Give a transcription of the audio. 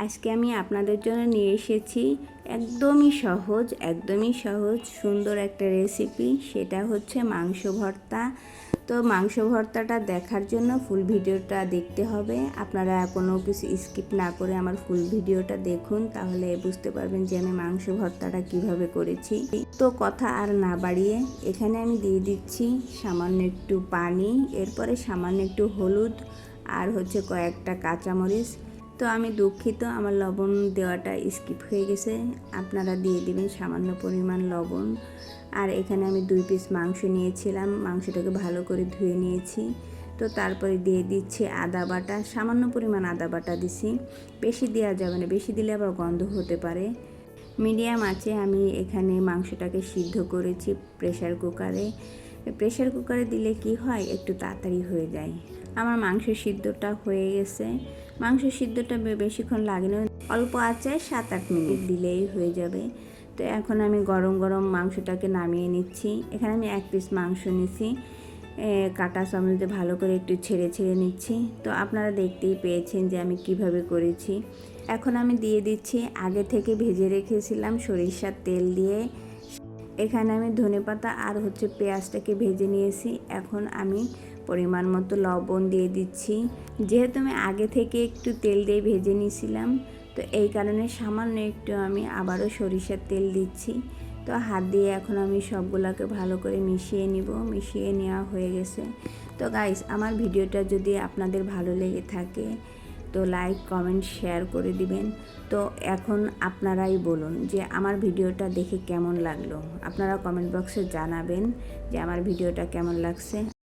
আজকে আমি আপনাদের জন্য নিয়ে এসেছি একদমই সহজ সুন্দর একটা রেসিপি। সেটা হচ্ছে মাংস ভর্তা। তো মাংস ভর্তাটা দেখার জন্য ফুল ভিডিওটা দেখতে হবে। আপনারা কোনো কিছু স্কিপ না করে আমার ফুল ভিডিওটা দেখুন, তাহলে বুঝতে পারবেন যে আমি মাংস ভর্তাটা কিভাবে করেছি। তো কথা আর না বাড়িয়ে এখানে আমি দিয়ে দিচ্ছি সামান্য একটু পানি, এরপরে সামান্য একটু হলুদ আর হচ্ছে কয়েকটা কাঁচামরিচ। তো আমি দুঃখিত, আমার লবণ দেওয়াটা স্কিপ হয়ে গেছে। আপনারা দিয়ে দিবেন সামান্য পরিমাণ লবণ। আর এখানে আমি 2 পিস মাংস নিয়েছিলাম, মাংসটাকে ভালো করে ধুয়ে নিয়েছি। তো তারপরে দিয়ে দিচ্ছি আদা বাটা, সামান্য পরিমাণ আদা বাটা দিছি, বেশি দেওয়া যাবে না, বেশি দিলে আবার গন্ধ হতে পারে। মিডিয়াম আঁচে আমি এখানে মাংসটাকে সিদ্ধ করেছি প্রেসার কুকারে। প্রেসার কুকারে দিলে কি হয়, একটু তাড়াতাড়ি হয়ে যায়। আমার মাংস সিদ্ধটা হয়ে গেছে। মাংস সিদ্ধটা বেশিক্ষণ লাগে না, অল্প আঁচে 7-8 মিনিট দিলেই হয়ে যাবে। তো এখন আমি গরম গরম মাংসটাকে নামিয়ে নিচ্ছি। এখানে আমি 1 পিস মাংস নিচ্ছি, কাঁটা চামচ দিয়ে ভালো করে একটু ছেড়ে নিচ্ছি। তো আপনারা দেখতেই পেয়েছেন যে আমি কিভাবে করেছি। এখন আমি দিয়ে দিচ্ছি আগে থেকে ভেজে রেখেছিলাম সরিষার তেল দিয়ে। এখানে আমি ধনেপাতা আর হচ্ছে পেঁয়াজটাকে ভেজে নিয়েছি। এখন আমি পরিমাণ মতো লবণ দিয়ে দিচ্ছি। যেহেতু আমি আগে থেকে একটু তেল দিয়ে ভেজে নিয়েছিলাম, তো এই কারণে সামান্য একটু আমি আবারও সরিষার তেল দিচ্ছি। তো হাত দিয়ে এখন আমি সবগুলোকে ভালো করে মিশিয়ে নিব। মিশিয়ে নেওয়া হয়ে গেছে। তো গাইস, আমার ভিডিওটা যদি আপনাদের ভালো লেগে থাকে তো লাইক কমেন্ট শেয়ার করে দিবেন। তো এখন আপনারাই বলুন যে আমার ভিডিওটা দেখে কেমন লাগলো। আপনারা কমেন্ট বক্সে জানাবেন যে আমার ভিডিওটা কেমন লাগছে।